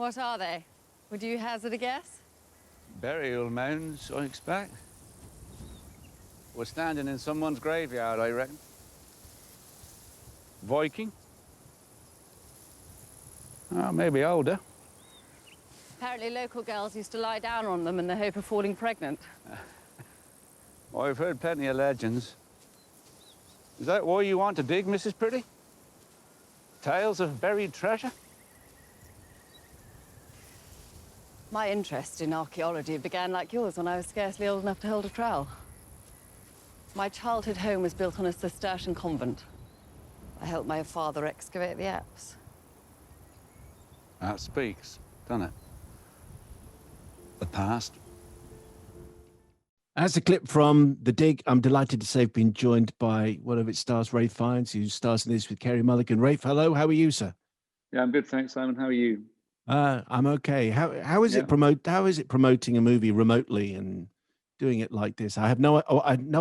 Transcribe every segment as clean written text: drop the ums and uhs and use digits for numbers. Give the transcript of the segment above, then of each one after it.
What are they? Would you hazard a guess? Burial mounds, I expect. We're standing in someone's graveyard, I reckon. Viking? Oh, maybe older. Apparently local girls used to lie down on them in the hope of falling pregnant. I've heard plenty of legends. Is that why you want to dig, Mrs. Pretty? Tales of buried treasure? My interest in archaeology began like yours when I was scarcely old enough to hold a trowel. My childhood home was built on a Cistercian convent. I helped my father excavate the apse. That speaks, doesn't it? The past. As a clip from The Dig, I'm delighted to say I've been joined by one of its stars, Ralph Fiennes, who stars in this with Kerry Mulligan. Ralph, hello, how are you, sir? Yeah, I'm good, thanks, Simon. How are you? I'm okay. How is it promoting a movie remotely and doing it like this? I have no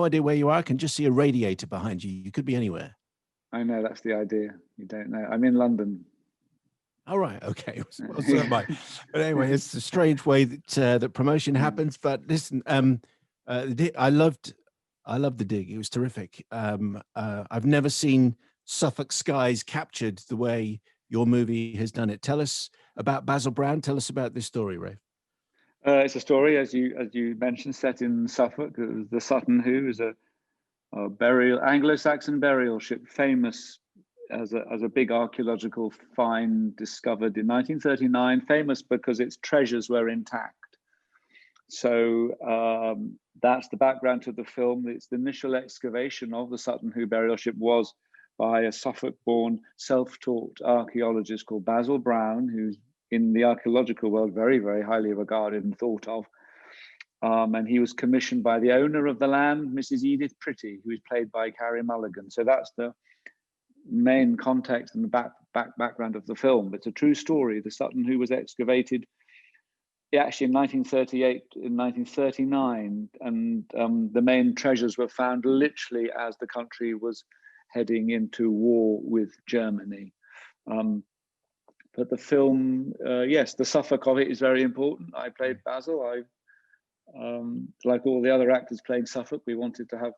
idea where you are. I can just see a radiator behind you. You could be anywhere. I know, that's the idea. You don't know. I'm in London. All right, okay. Well, so am I. But anyway, it's a strange way that promotion happens. But listen, I loved The Dig. It was terrific. I've never seen Suffolk skies captured the way your movie has done it. Tell us about Basil Brown. Tell us about this story, Ray. It's a story, as you mentioned, set in Suffolk. It was the Sutton Hoo is a Anglo-Saxon burial ship, famous as a big archaeological find discovered in 1939. Famous because its treasures were intact. So that's the background to the film. Its initial excavation of the Sutton Hoo burial ship was by a Suffolk-born, self-taught archaeologist called Basil Brown, who's in the archaeological world very, very highly regarded and thought of. And he was commissioned by the owner of the land, Mrs. Edith Pretty, who is played by Carey Mulligan. So that's the main context and the background of the film. It's a true story. The Sutton Hoo was excavated actually in 1938, in 1939, and the main treasures were found literally as the country was heading into war with Germany. But the film, yes, the Suffolk of it is very important. I played Basil. Like all the other actors playing Suffolk, we wanted to have,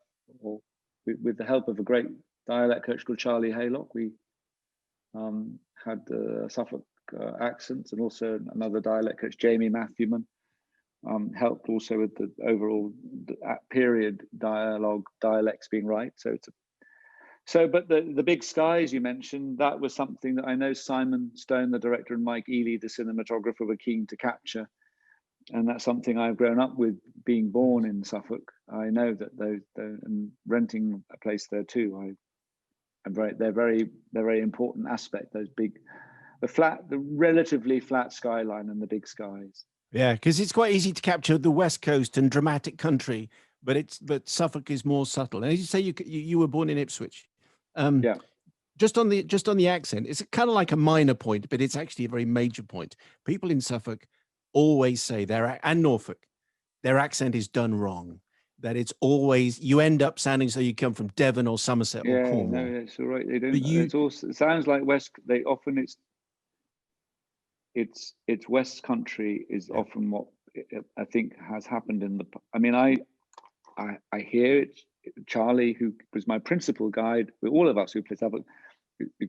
with the help of a great dialect coach called Charlie Haylock, we had the Suffolk accents, and also another dialect coach, Jamie Matthewman, helped also with the overall period dialects being right. But the big skies you mentioned, that was something that I know Simon Stone, the director, and Mike Ely, the cinematographer, were keen to capture. And that's something I've grown up with, being born in Suffolk. I know that and renting a place there too. They're very important aspect. Those big, the relatively flat skyline and the big skies. Yeah, because it's quite easy to capture the West Coast and dramatic country, but Suffolk is more subtle. And as you say, you were born in Ipswich. Yeah. Just on the accent, it's kind of like a minor point, but it's actually a very major point. People in Suffolk always say and Norfolk, their accent is done wrong. That it's always, you end up sounding so you come from Devon or Somerset or Cornwall. No, it's all right. They don't. It sounds like West. They often it's West Country is often what I think has happened in the. I mean, I hear it. Charlie, who was my principal guide, with all of us who played Suffolk,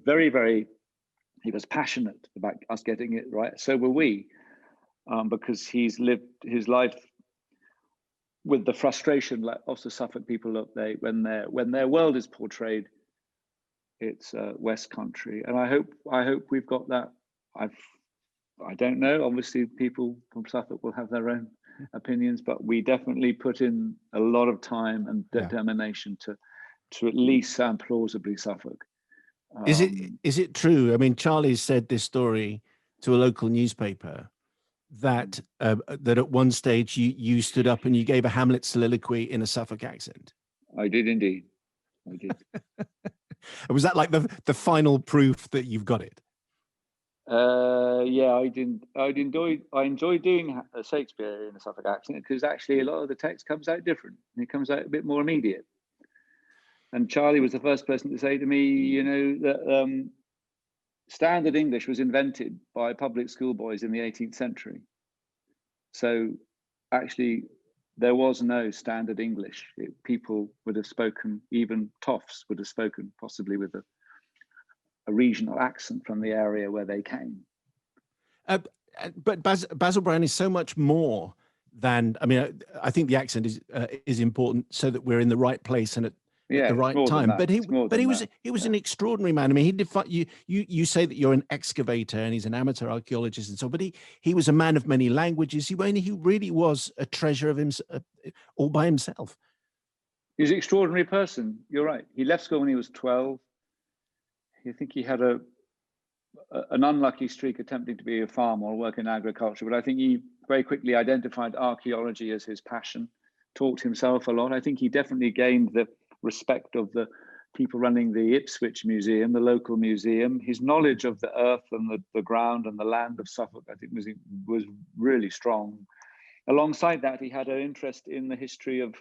very, very, he was passionate about us getting it right. So were we. Because he's lived his life with the frustration, like also Suffolk people look, when their world is portrayed, it's West Country, and I hope we've got that. I don't know. Obviously, people from Suffolk will have their own opinions, but we definitely put in a lot of time and determination to at least sound plausibly Suffolk. Is it true? I mean, Charlie said this story to a local newspaper, that at one stage you stood up and you gave a Hamlet soliloquy in a Suffolk accent. I did indeed. I did. Was that like the final proof that you've got it? Yeah, I enjoy doing Shakespeare in a Suffolk accent, because actually a lot of the text comes out different and it comes out a bit more immediate. And Charlie was the first person to say to me, that standard English was invented by public school boys in the 18th century. So actually, there was no standard English. People would have spoken, even toffs would have spoken possibly with a regional accent from the area where they came. But Basil Brown is so much more than, I mean, I think the accent is important so that we're in the right place and at the right time. But he was an extraordinary man. I mean, you say that you're an excavator and he's an amateur archaeologist and so, but he was a man of many languages. He really was a treasure of himself, all by himself. He's an extraordinary person. You're right. He left school when he was 12. I think he had an unlucky streak attempting to be a farmer or work in agriculture, but I think he very quickly identified archaeology as his passion, taught himself a lot. I think he definitely gained the respect of the people running the Ipswich Museum, the local museum. His knowledge of the earth and the ground and the land of Suffolk, I think, was really strong. Alongside that, he had an interest in the history of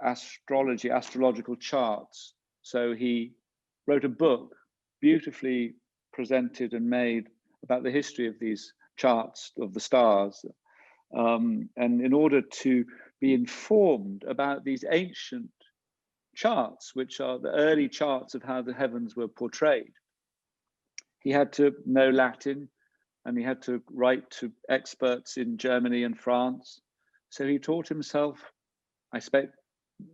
astrology, astrological charts. So he wrote a book, beautifully presented and made, about the history of these charts of the stars. And in order to be informed about these ancient charts, which are the early charts of how the heavens were portrayed, he had to know Latin and he had to write to experts in Germany and France. So he taught himself, I expect,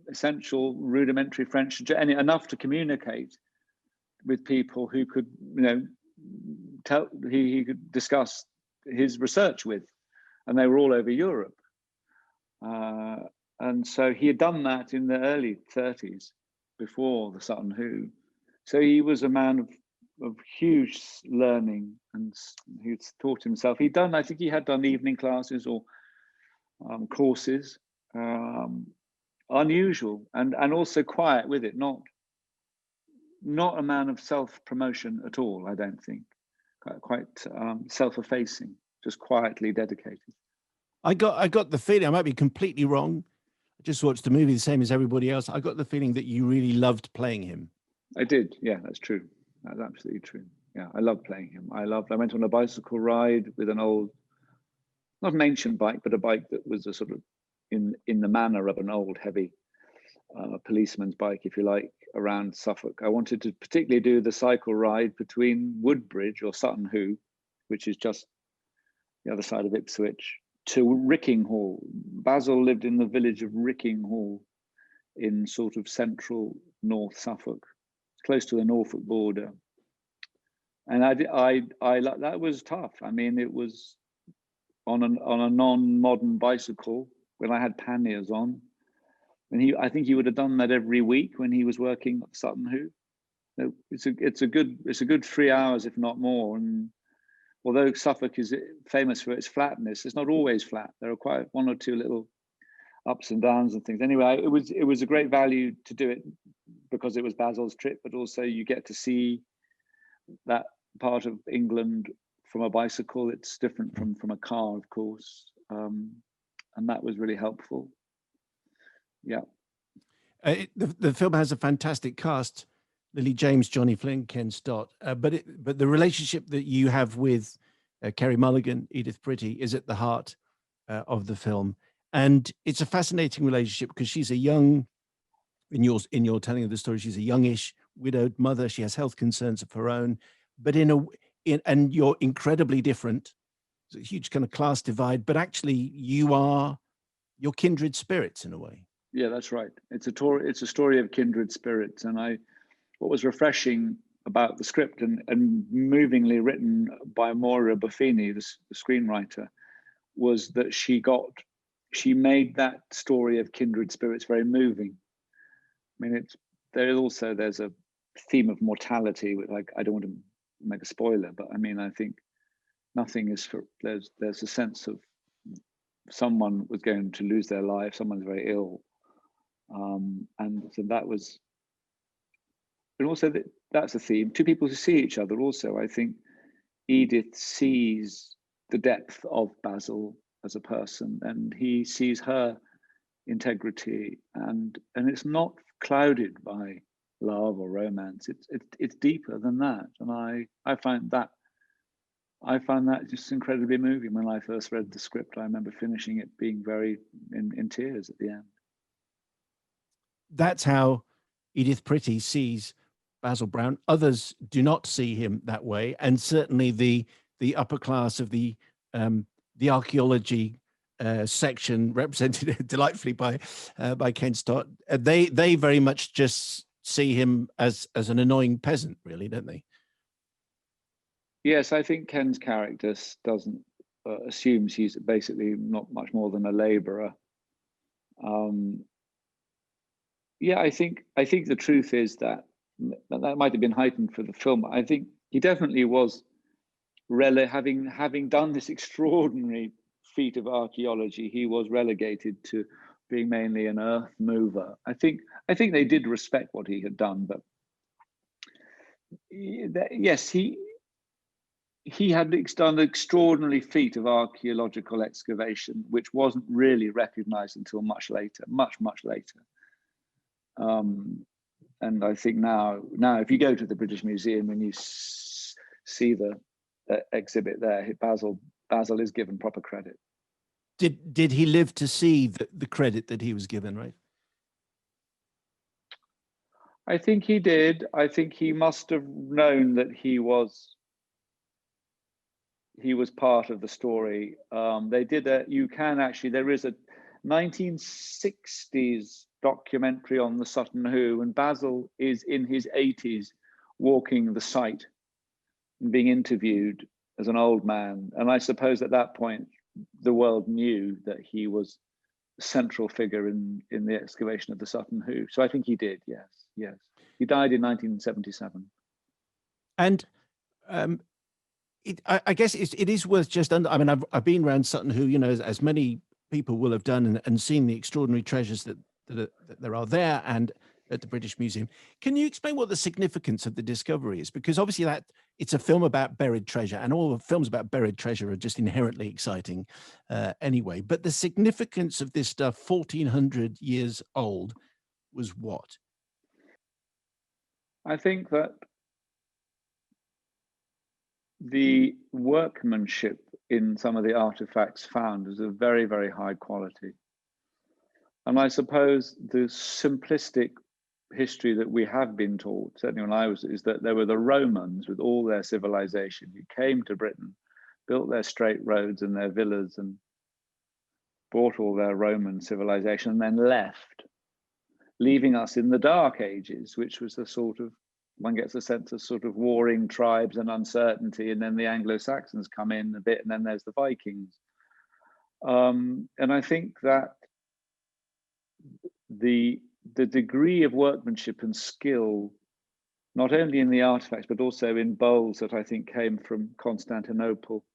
essential rudimentary French, enough to communicate with people who could, he could discuss his research with, and they were all over Europe. And so he had done that in the early 30s, before the Sutton Hoo. So he was a man of huge learning, and he taught himself. I think he had done evening classes or courses, unusual and also quiet with it, not a man of self-promotion at all, I don't think. Quite self-effacing, just quietly dedicated. I got the feeling, I might be completely wrong, I just watched the movie the same as everybody else. I got the feeling that you really loved playing him. I did, yeah, that's true. That's absolutely true. Yeah, I loved playing him. I went on a bicycle ride with an old, not an ancient bike, but a bike that was a sort of in the manner of an old heavy policeman's bike, if you like, around Suffolk. I wanted to particularly do the cycle ride between Woodbridge or Sutton Hoo, which is just the other side of Ipswich, to Rickinghall. Basil lived in the village of Rickinghall in sort of central North Suffolk, close to the Norfolk border. And I that was tough. I mean, it was on a non-modern bicycle when I had panniers on. And I think he would have done that every week when he was working at Sutton Hoo. It's a good 3 hours, if not more. And although Suffolk is famous for its flatness, it's not always flat. There are quite one or two little ups and downs and things. Anyway, it was a great value to do it because it was Basil's trip, but also you get to see that part of England from a bicycle. It's different from a car, of course, and that was really helpful. Yeah. The film has a fantastic cast: Lily James, Johnny Flynn, Ken Stott. But the relationship that you have with Kerry Mulligan, Edith Pretty, is at the heart of the film, and it's a fascinating relationship because she's a young, in your telling of the story, she's a youngish widowed mother. She has health concerns of her own, but and you're incredibly different. There's a huge kind of class divide, but actually you're kindred spirits in a way. Yeah, that's right. It's a story of kindred spirits. And what was refreshing about the script and movingly written by Moira Buffini, the screenwriter, was that she made that story of kindred spirits very moving. I mean, there's a theme of mortality, which I don't want to make a spoiler, but I mean, I think nothing is there's a sense of someone was going to lose their life, someone's very ill. And so that was, and also that's a theme. Two people who see each other also. I think Edith sees the depth of Basil as a person, and he sees her integrity, and it's not clouded by love or romance. It's deeper than that, and I find that just incredibly moving. When I first read the script, I remember finishing it being very in tears at the end. That's how Edith Pretty sees Basil Brown. Others do not see him that way, and certainly the upper class of the archaeology section, represented delightfully by Ken Stott, they very much just see him as an annoying peasant, really, don't they? Yes, I think Ken's character doesn't assumes he's basically not much more than a labourer. Yeah, I think the truth is that might have been heightened for the film. I think he definitely was, having done this extraordinary feat of archaeology, he was relegated to being mainly an earth mover. I think they did respect what he had done, but yes, he had done an extraordinary feat of archaeological excavation, which wasn't really recognized until much later, much later. And I think now, if you go to the British Museum and you see the exhibit there, Basil is given proper credit. Did he live to see the credit that he was given, right? I think he did. I think he must have known that he was part of the story. They did there is a 1960s documentary on the Sutton Hoo, and Basil is in his 80s walking the site and being interviewed as an old man. And I suppose at that point, the world knew that he was a central figure in the excavation of the Sutton Hoo. So I think he did, yes. He died in 1977. And I guess it is worth just I mean, I've been around Sutton Hoo, as many people will have done, and seen the extraordinary treasures that there are there and at the British Museum. Can you explain what the significance of the discovery is? Because obviously that it's a film about buried treasure, and all the films about buried treasure are just inherently exciting anyway. But the significance of this stuff, 1400 years old, was what? I think that the workmanship in some of the artifacts found is of very, very high quality. And I suppose the simplistic history that we have been taught, certainly when I was, is that there were the Romans with all their civilization who came to Britain, built their straight roads and their villas and brought all their Roman civilization and then left, leaving us in the Dark Ages, which was the sort of, one gets a sense of sort of warring tribes and uncertainty, and then the Anglo-Saxons come in a bit, and then there's the Vikings. And I think that the degree of workmanship and skill, not only in the artifacts, but also in bowls that I think came from Constantinople.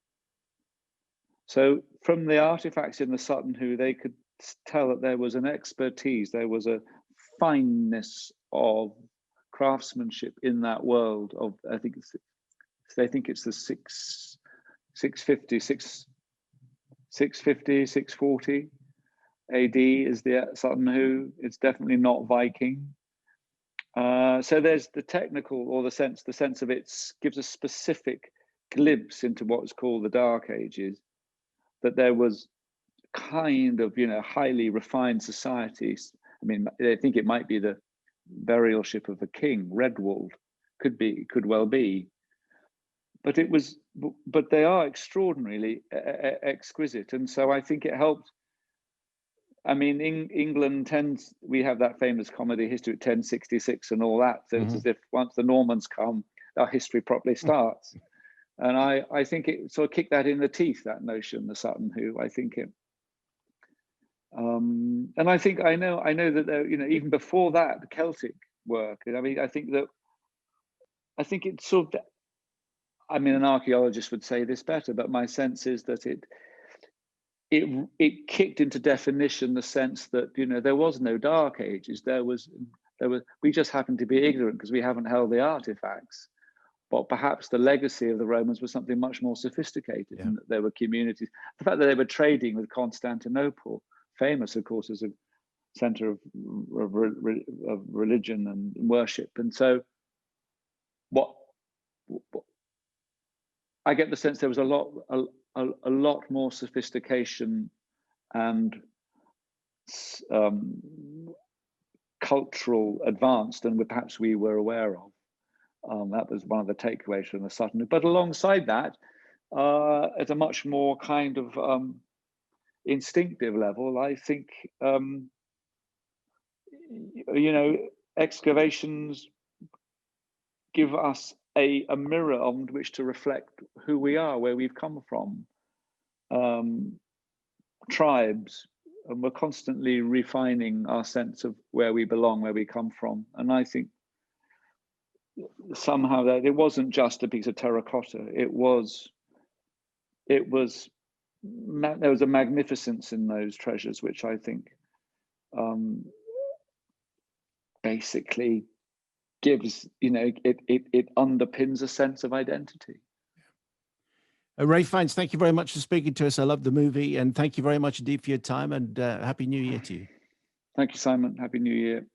So from the artifacts in the Sutton Hoo, they could tell that there was an expertise, there was a fineness of craftsmanship in that world of, I think it's the 650, 640 AD is the Sutton Hoo. It's definitely not Viking. So there's the technical, or the sense of it gives a specific glimpse into what's called the Dark Ages, that there was kind of, highly refined societies. I mean, I think it might be the burial ship of a king, Redwald, could well be. But they are extraordinarily exquisite. And so I think it helped. I mean, England we have that famous comedy history at 1066 and all that. So it's as if once the Normans come, our history properly starts. And I think it sort of kicked that in the teeth, that notion, the Sutton Hoo. I think it, and I think I know that there, even before that, the Celtic work. I mean, I think it's sort of, I mean, an archaeologist would say this better, but my sense is that it kicked into definition the sense that there was no Dark Ages. We just happened to be ignorant because we haven't held the artifacts. But perhaps the legacy of the Romans was something much more sophisticated, and that there were communities. The fact that they were trading with Constantinople, famous, of course, as a center of religion and worship. And so what I get the sense there was a lot more sophistication and cultural advance than perhaps we were aware of. That was one of the takeaways from the Sutton. But alongside that, at a much more kind of instinctive level, I think, you know, excavations give us a mirror on which to reflect who we are, where we've come from, tribes, and we're constantly refining our sense of where we belong, where we come from. And I think somehow that it wasn't just a piece of terracotta. There was a magnificence in those treasures, which I think basically gives, you know, it underpins a sense of identity. Ralph Fiennes, thank you very much for speaking to us. I love the movie, and thank you very much indeed for your time, and Happy New Year to you. Thank you, Simon. Happy New Year.